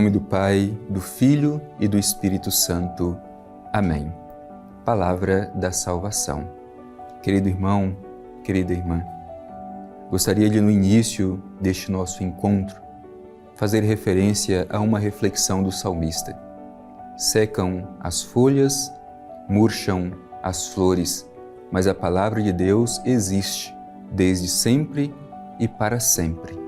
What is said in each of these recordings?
nome do Pai, do Filho e do Espírito Santo. Amém. Palavra da salvação. Querido irmão, querida irmã, gostaria de, no início deste nosso encontro, fazer referência a uma reflexão do salmista. Secam as folhas, murcham as flores, mas a palavra de Deus existe desde sempre e para sempre.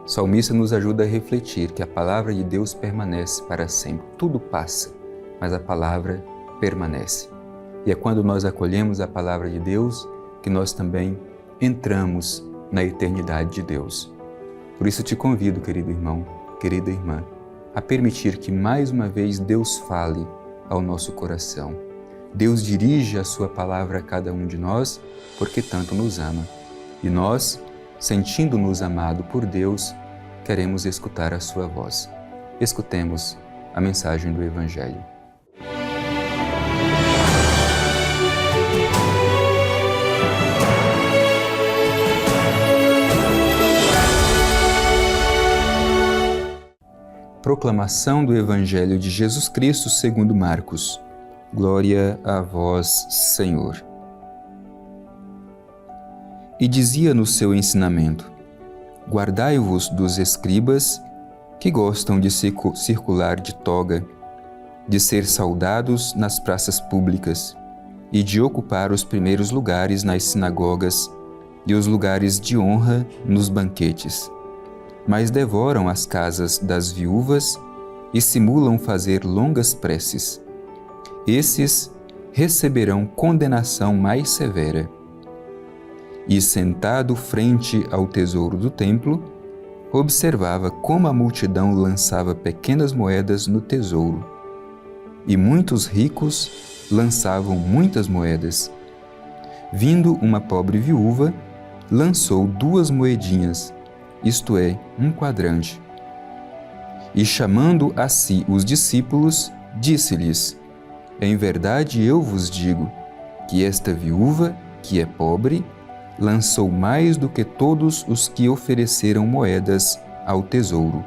O salmista nos ajuda a refletir que a palavra de Deus permanece para sempre. Tudo passa, mas a palavra permanece. E é quando nós acolhemos a palavra de Deus que nós também entramos na eternidade de Deus. Por isso te convido, querido irmão, querida irmã, a permitir que mais uma vez Deus fale ao nosso coração. Deus dirige a sua palavra a cada um de nós, porque tanto nos ama. E nós, sentindo-nos amado por Deus, queremos escutar a sua voz. Escutemos a mensagem do Evangelho. Proclamação do Evangelho de Jesus Cristo segundo Marcos. Glória a vós, Senhor. E dizia no seu ensinamento: guardai-vos dos escribas que gostam de circular de toga, de ser saudados nas praças públicas e de ocupar os primeiros lugares nas sinagogas e os lugares de honra nos banquetes. Mas devoram as casas das viúvas e simulam fazer longas preces. Esses receberão condenação mais severa. E, sentado frente ao tesouro do templo, observava como a multidão lançava pequenas moedas no tesouro. E muitos ricos lançavam muitas moedas. Vindo uma pobre viúva, lançou 2 moedinhas, isto é, 1 quadrante. E chamando a si os discípulos, disse-lhes: em verdade eu vos digo que esta viúva, que é pobre, lançou mais do que todos os que ofereceram moedas ao tesouro,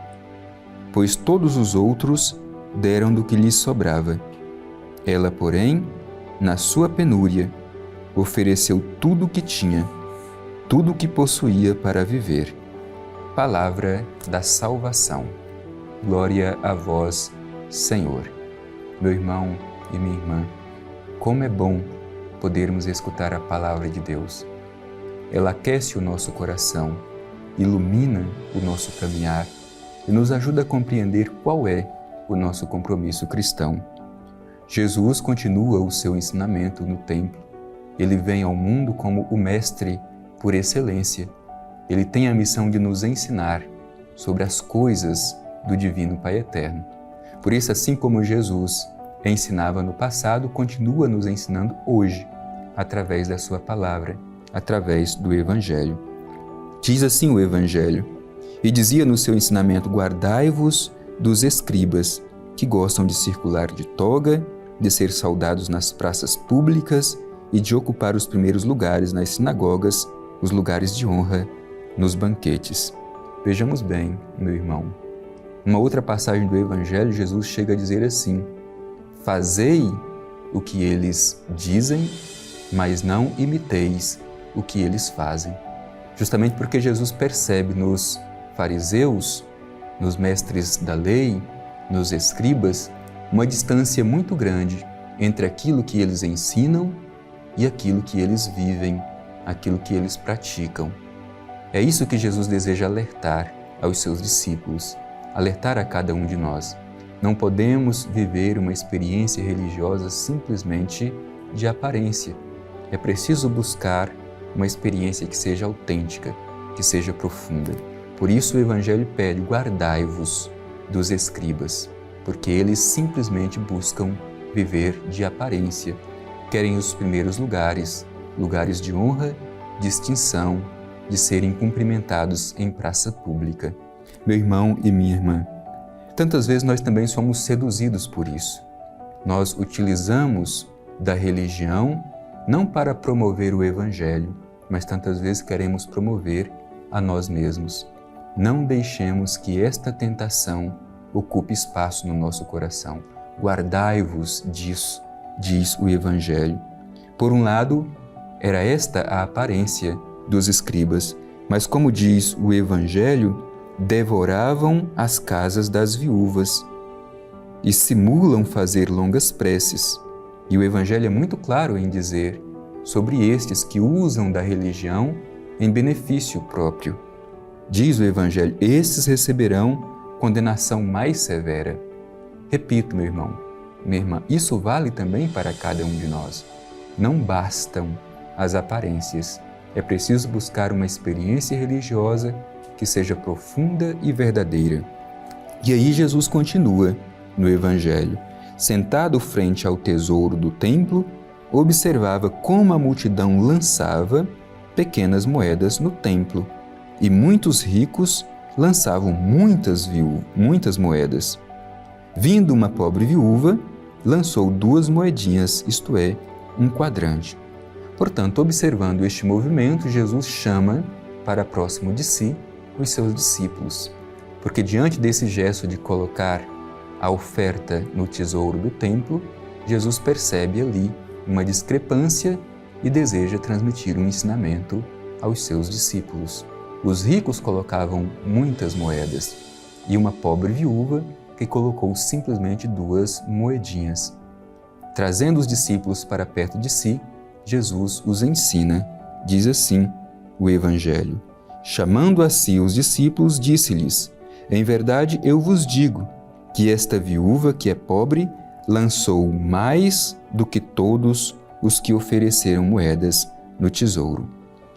pois todos os outros deram do que lhes sobrava. Ela, porém, na sua penúria, ofereceu tudo o que tinha, tudo o que possuía para viver. Palavra da salvação. Glória a vós, Senhor. Meu irmão e minha irmã, como é bom podermos escutar a palavra de Deus. Ela aquece o nosso coração, ilumina o nosso caminhar e nos ajuda a compreender qual é o nosso compromisso cristão. Jesus continua o seu ensinamento no templo. Ele vem ao mundo como o mestre por excelência. Ele tem a missão de nos ensinar sobre as coisas do Divino Pai Eterno. Por isso, assim como Jesus ensinava no passado, continua nos ensinando hoje, através da sua palavra, através do Evangelho. Diz assim o Evangelho: e dizia no seu ensinamento: guardai-vos dos escribas, que gostam de circular de toga, de ser saudados nas praças públicas e de ocupar os primeiros lugares nas sinagogas, os lugares de honra nos banquetes. Vejamos bem, meu irmão. Numa outra passagem do Evangelho, Jesus chega a dizer assim: fazei o que eles dizem, mas não imiteis o que eles fazem. Justamente porque Jesus percebe nos fariseus, nos mestres da lei, nos escribas, uma distância muito grande entre aquilo que eles ensinam e aquilo que eles vivem, aquilo que eles praticam. É isso que Jesus deseja alertar aos seus discípulos, alertar a cada um de nós. Não podemos viver uma experiência religiosa simplesmente de aparência. É preciso buscar uma experiência que seja autêntica, que seja profunda. Por isso o Evangelho pede: guardai-vos dos escribas, porque eles simplesmente buscam viver de aparência. Querem os primeiros lugares, lugares de honra, distinção, de serem cumprimentados em praça pública. Meu irmão e minha irmã, tantas vezes nós também somos seduzidos por isso. Nós utilizamos da religião não para promover o Evangelho, mas tantas vezes queremos promover a nós mesmos. Não deixemos que esta tentação ocupe espaço no nosso coração. Guardai-vos disso, diz o Evangelho. Por um lado, era esta a aparência dos escribas, mas como diz o Evangelho, devoravam as casas das viúvas e simulam fazer longas preces. E o Evangelho é muito claro em dizer sobre estes que usam da religião em benefício próprio. Diz o Evangelho, estes receberão condenação mais severa. Repito, meu irmão, minha irmã, isso vale também para cada um de nós. Não bastam as aparências. É preciso buscar uma experiência religiosa que seja profunda e verdadeira. E aí Jesus continua no Evangelho. Sentado frente ao tesouro do templo, observava como a multidão lançava pequenas moedas no templo, e muitos ricos lançavam muitas moedas. Vindo uma pobre viúva, lançou 2 moedinhas, isto é, um quadrante. Portanto, observando este movimento, Jesus chama para próximo de si os seus discípulos, porque diante desse gesto de colocar a oferta no tesouro do templo, Jesus percebe ali uma discrepância e deseja transmitir um ensinamento aos seus discípulos. Os ricos colocavam muitas moedas e uma pobre viúva que colocou simplesmente 2 moedinhas. Trazendo os discípulos para perto de si, Jesus os ensina. Diz assim o Evangelho. Chamando a si os discípulos, disse-lhes: em verdade eu vos digo que esta viúva que é pobre lançou mais do que todos os que ofereceram moedas no tesouro.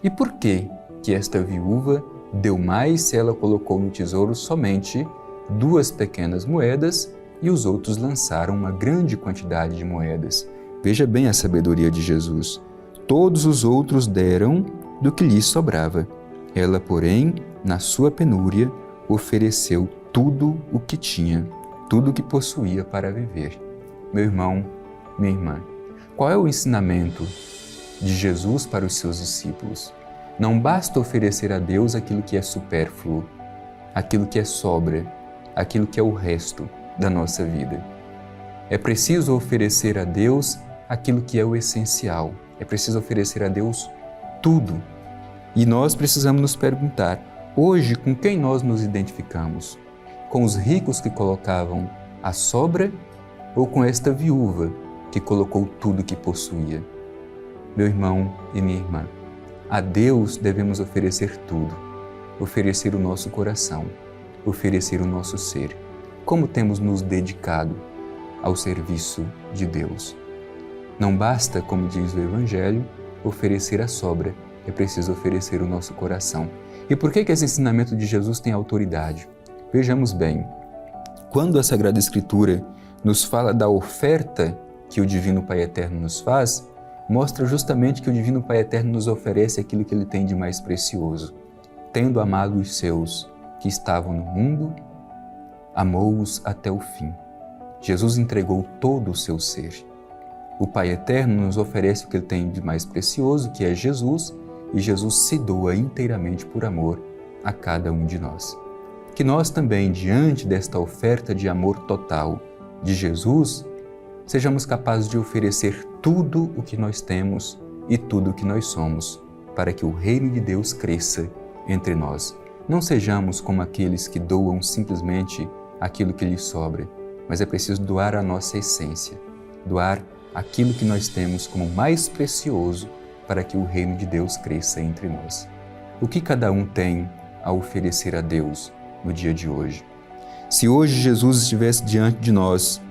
E por que esta viúva deu mais se ela colocou no tesouro somente 2 pequenas moedas e os outros lançaram uma grande quantidade de moedas? Veja bem a sabedoria de Jesus. Todos os outros deram do que lhes sobrava. Ela, porém, na sua penúria, ofereceu tudo o que tinha, tudo o que possuía para viver. Meu irmão, minha irmã, qual é o ensinamento de Jesus para os seus discípulos? Não basta oferecer a Deus aquilo que é supérfluo, aquilo que é sobra, aquilo que é o resto da nossa vida. É preciso oferecer a Deus aquilo que é o essencial. É preciso oferecer a Deus tudo. E nós precisamos nos perguntar, hoje, com quem nós nos identificamos? Com os ricos que colocavam a sobra ou com esta viúva que colocou tudo que possuía? Meu irmão e minha irmã, a Deus devemos oferecer tudo, oferecer o nosso coração, oferecer o nosso ser. Como temos nos dedicado ao serviço de Deus? Não basta, como diz o Evangelho, oferecer a sobra, é preciso oferecer o nosso coração. E por que esse ensinamento de Jesus tem autoridade? Vejamos bem, quando a Sagrada Escritura nos fala da oferta que o Divino Pai Eterno nos faz, mostra justamente que o Divino Pai Eterno nos oferece aquilo que Ele tem de mais precioso. Tendo amado os seus que estavam no mundo, amou-os até o fim. Jesus entregou todo o seu ser. O Pai Eterno nos oferece o que Ele tem de mais precioso, que é Jesus, e Jesus se doa inteiramente por amor a cada um de nós. Que nós também, diante desta oferta de amor total de Jesus, sejamos capazes de oferecer tudo o que nós temos e tudo o que nós somos, para que o reino de Deus cresça entre nós. Não sejamos como aqueles que doam simplesmente aquilo que lhes sobra, mas é preciso doar a nossa essência, doar aquilo que nós temos como mais precioso para que o reino de Deus cresça entre nós. O que cada um tem a oferecer a Deus no dia de hoje? Se hoje Jesus estivesse diante de nós,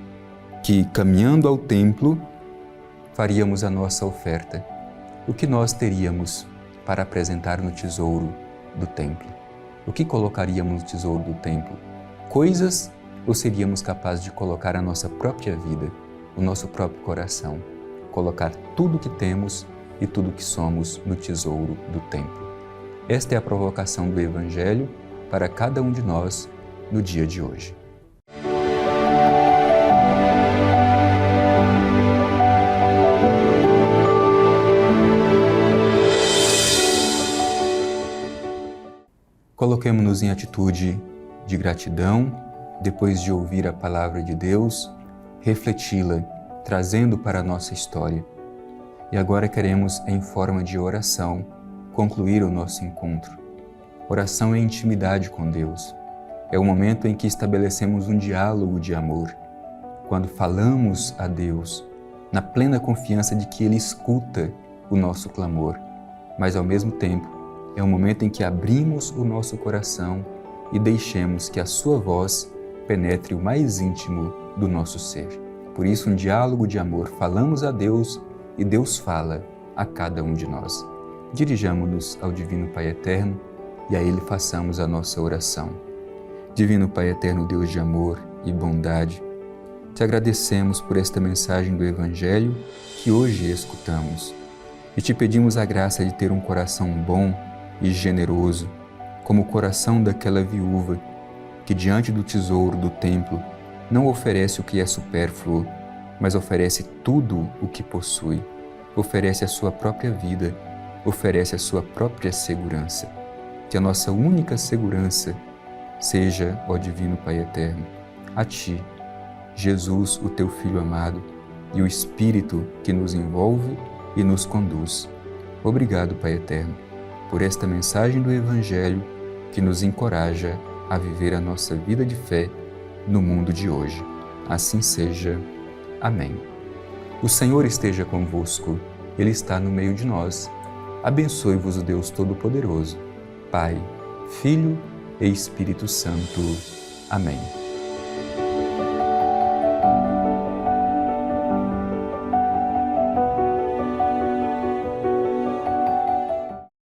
que caminhando ao templo, faríamos a nossa oferta, o que nós teríamos para apresentar no tesouro do templo? O que colocaríamos no tesouro do templo? Coisas ou seríamos capazes de colocar a nossa própria vida, o nosso próprio coração, colocar tudo o que temos e tudo o que somos no tesouro do templo? Esta é a provocação do Evangelho para cada um de nós no dia de hoje. Coloquemo-nos em atitude de gratidão, depois de ouvir a palavra de Deus, refleti-la, trazendo para a nossa história. E agora queremos, em forma de oração, concluir o nosso encontro. Oração é intimidade com Deus. É o momento em que estabelecemos um diálogo de amor. Quando falamos a Deus, na plena confiança de que Ele escuta o nosso clamor, mas ao mesmo tempo é o momento em que abrimos o nosso coração e deixemos que a sua voz penetre o mais íntimo do nosso ser. Por isso, um diálogo de amor. Falamos a Deus e Deus fala a cada um de nós. Dirijamo-nos ao Divino Pai Eterno e a Ele façamos a nossa oração. Divino Pai Eterno, Deus de amor e bondade, te agradecemos por esta mensagem do Evangelho que hoje escutamos e te pedimos a graça de ter um coração bom e generoso, como o coração daquela viúva que diante do tesouro do templo não oferece o que é supérfluo, mas oferece tudo o que possui, oferece a sua própria vida, oferece a sua própria segurança. Que a nossa única segurança seja, ó Divino Pai Eterno, a Ti, Jesus, o Teu Filho amado, e o Espírito que nos envolve e nos conduz. Obrigado, Pai Eterno, por esta mensagem do Evangelho que nos encoraja a viver a nossa vida de fé no mundo de hoje. Assim seja. Amém. O Senhor esteja convosco, Ele está no meio de nós. Abençoe-vos o Deus Todo-Poderoso, Pai, Filho e Espírito Santo. Amém.